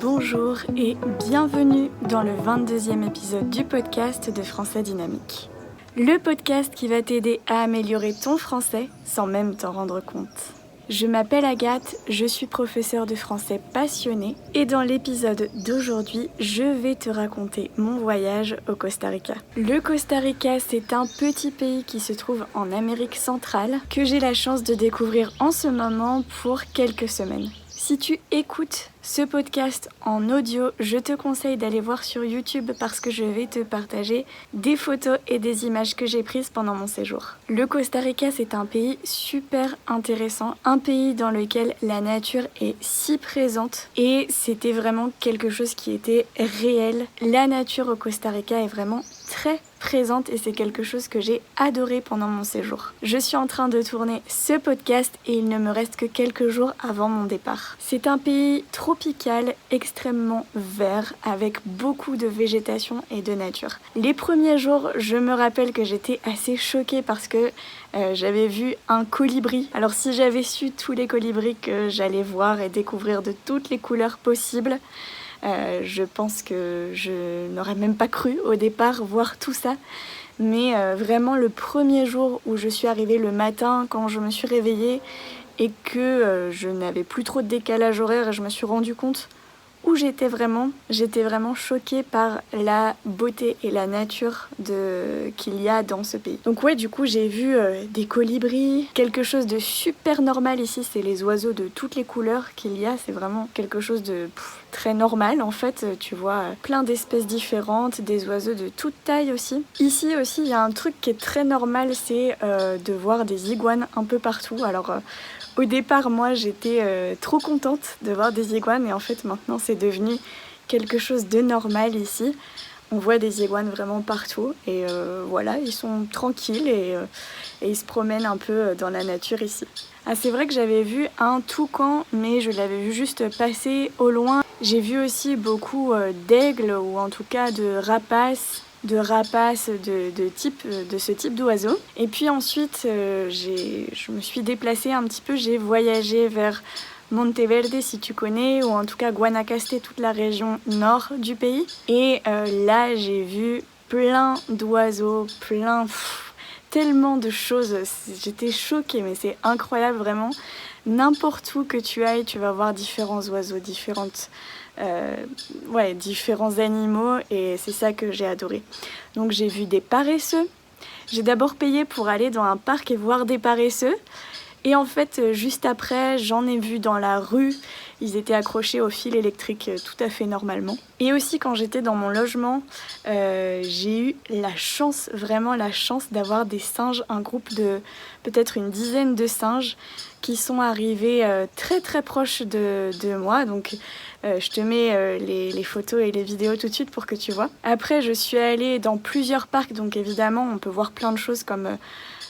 Bonjour et bienvenue dans le 22e épisode du podcast de Français Dynamique. Le podcast qui va t'aider à améliorer ton français sans même t'en rendre compte. Je m'appelle Agathe, je suis professeure de français passionnée et dans l'épisode d'aujourd'hui, je vais te raconter mon voyage au Costa Rica. Le Costa Rica, c'est un petit pays qui se trouve en Amérique centrale que j'ai la chance de découvrir en ce moment pour quelques semaines. Si tu écoutes ce podcast en audio, je te conseille d'aller voir sur YouTube parce que je vais te partager des photos et des images que j'ai prises pendant mon séjour. Le Costa Rica, c'est un pays super intéressant, un pays dans lequel la nature est si présente et c'était vraiment quelque chose qui était réel. La nature au Costa Rica est vraiment très présente et c'est quelque chose que j'ai adoré pendant mon séjour. Je suis en train de tourner ce podcast et il ne me reste que quelques jours avant mon départ. C'est un pays tropical, extrêmement vert, avec beaucoup de végétation et de nature. Les premiers jours, je me rappelle que j'étais assez choquée parce que j'avais vu un colibri. Alors si j'avais su tous les colibris que j'allais voir et découvrir de toutes les couleurs possibles, je pense que je n'aurais même pas cru au départ voir tout ça. Mais vraiment le premier jour où je suis arrivée le matin, quand je me suis réveillée et que je n'avais plus trop de décalage horaire et je me suis rendu compte où j'étais vraiment choquée par la beauté et la nature qu'il y a dans ce pays. Donc ouais, du coup j'ai vu des colibris, quelque chose de super normal ici, c'est les oiseaux de toutes les couleurs qu'il y a, c'est vraiment quelque chose de très normal en fait, tu vois plein d'espèces différentes, des oiseaux de toute taille aussi. Ici aussi il y a un truc qui est très normal, c'est de voir des iguanes un peu partout. Alors au départ, moi, j'étais trop contente de voir des iguanes et en fait, maintenant, c'est devenu quelque chose de normal ici. On voit des iguanes vraiment partout et voilà, ils sont tranquilles et ils se promènent un peu dans la nature ici. Ah, c'est vrai que j'avais vu un toucan, mais je l'avais vu juste passer au loin. J'ai vu aussi beaucoup d'aigles ou en tout cas de rapaces de ce type d'oiseau. Et puis ensuite, je me suis déplacée un petit peu, j'ai voyagé vers Monteverde si tu connais, ou en tout cas Guanacaste, toute la région nord du pays. Et là, j'ai vu plein d'oiseaux, tellement de choses. J'étais choquée, mais c'est incroyable vraiment. N'importe où que tu ailles, tu vas voir différents oiseaux, différents animaux et c'est ça que j'ai adoré. Donc j'ai vu des paresseux. J'ai d'abord payé pour aller dans un parc et voir des paresseux. Et en fait, juste après, j'en ai vu dans la rue. Ils étaient accrochés au fil électrique tout à fait normalement. Et aussi, quand j'étais dans mon logement, j'ai eu vraiment la chance d'avoir des singes, un groupe de peut-être une dizaine de singes qui sont arrivés très très proches de moi. Donc, je te mets les photos et les vidéos tout de suite pour que tu vois. Après, je suis allée dans plusieurs parcs, donc évidemment, on peut voir plein de choses comme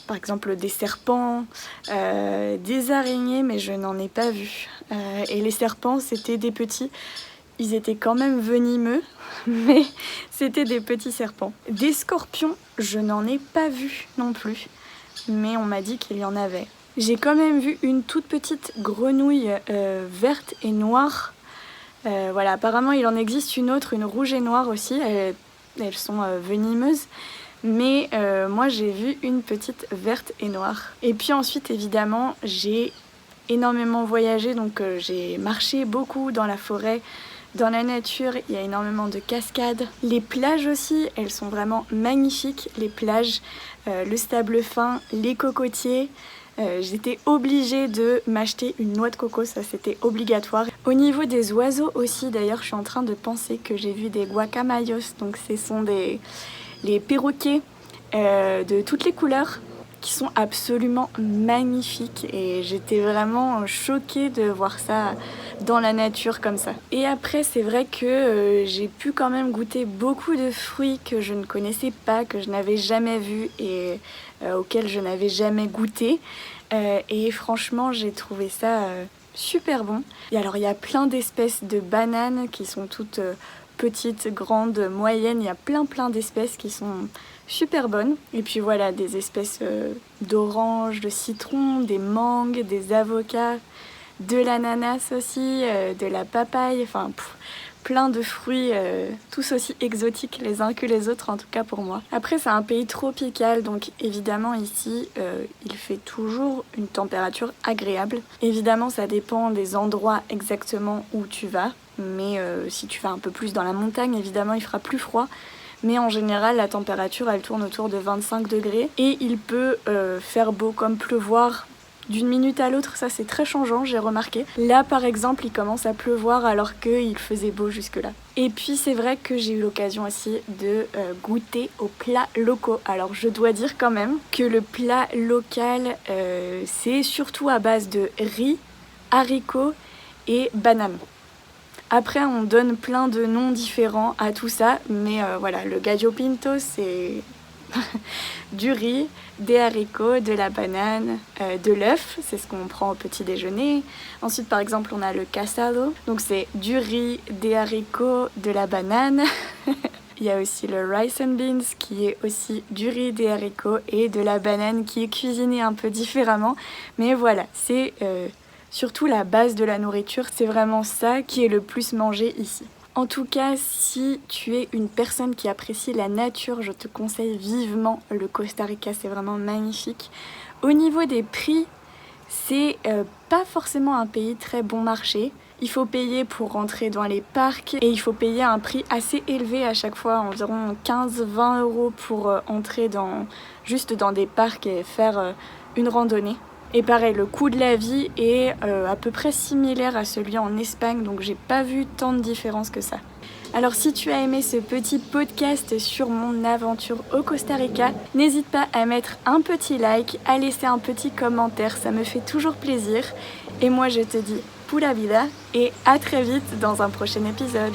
par exemple des serpents, des araignées, mais je n'en ai pas vu. Et les serpents, c'était des petits. Ils étaient quand même venimeux, mais c'était des petits serpents. Des scorpions, je n'en ai pas vu non plus, mais on m'a dit qu'il y en avait. J'ai quand même vu une toute petite grenouille verte et noire. Voilà, apparemment il en existe une autre, une rouge et noire aussi. Elles sont venimeuses. Mais moi j'ai vu une petite verte et noire. Et puis ensuite évidemment j'ai énormément voyagé, donc j'ai marché beaucoup dans la forêt, dans la nature, il y a énormément de cascades. Les plages aussi, elles sont vraiment magnifiques, les plages, le sable fin, les cocotiers. J'étais obligée de m'acheter une noix de coco, ça c'était obligatoire. Au niveau des oiseaux aussi, d'ailleurs, je suis en train de penser que j'ai vu des guacamayos, donc ce sont les perroquets de toutes les couleurs qui sont absolument magnifiques et j'étais vraiment choquée de voir ça dans la nature comme ça. Et après c'est vrai que j'ai pu quand même goûter beaucoup de fruits que je ne connaissais pas, que je n'avais jamais vus et auxquels je n'avais jamais goûté et franchement j'ai trouvé ça super bon. Et alors il y a plein d'espèces de bananes qui sont toutes petites, grandes, moyennes, il y a plein d'espèces qui sont super bonnes. Et puis voilà, des espèces d'oranges, de citron, des mangues, des avocats, de l'ananas aussi, de la papaye, enfin plein de fruits, tous aussi exotiques les uns que les autres, en tout cas pour moi. Après, c'est un pays tropical, donc évidemment ici, il fait toujours une température agréable. Évidemment, ça dépend des endroits exactement où tu vas, mais si tu vas un peu plus dans la montagne, évidemment, il fera plus froid. Mais en général, la température, elle tourne autour de 25 degrés et il peut faire beau comme pleuvoir d'une minute à l'autre, ça c'est très changeant, j'ai remarqué. Là par exemple, il commence à pleuvoir alors qu'il faisait beau jusque-là. Et puis c'est vrai que j'ai eu l'occasion aussi de goûter aux plats locaux. Alors je dois dire quand même que le plat local, c'est surtout à base de riz, haricots et bananes. Après, on donne plein de noms différents à tout ça, mais voilà, le gallo pinto, c'est du riz, des haricots, de la banane, de l'œuf, c'est ce qu'on prend au petit déjeuner. Ensuite, par exemple, on a le casado, donc c'est du riz, des haricots, de la banane. Il y a aussi le rice and beans qui est aussi du riz, des haricots et de la banane qui est cuisinée un peu différemment. Mais voilà, c'est surtout la base de la nourriture, c'est vraiment ça qui est le plus mangé ici. En tout cas, si tu es une personne qui apprécie la nature, je te conseille vivement le Costa Rica, c'est vraiment magnifique. Au niveau des prix, c'est pas forcément un pays très bon marché. Il faut payer pour rentrer dans les parcs et il faut payer un prix assez élevé à chaque fois, environ 15-20 € pour entrer juste dans des parcs et faire une randonnée. Et pareil, le coût de la vie est à peu près similaire à celui en Espagne, donc j'ai pas vu tant de différence que ça. Alors si tu as aimé ce petit podcast sur mon aventure au Costa Rica, n'hésite pas à mettre un petit like, à laisser un petit commentaire, ça me fait toujours plaisir. Et moi je te dis pura vida et à très vite dans un prochain épisode.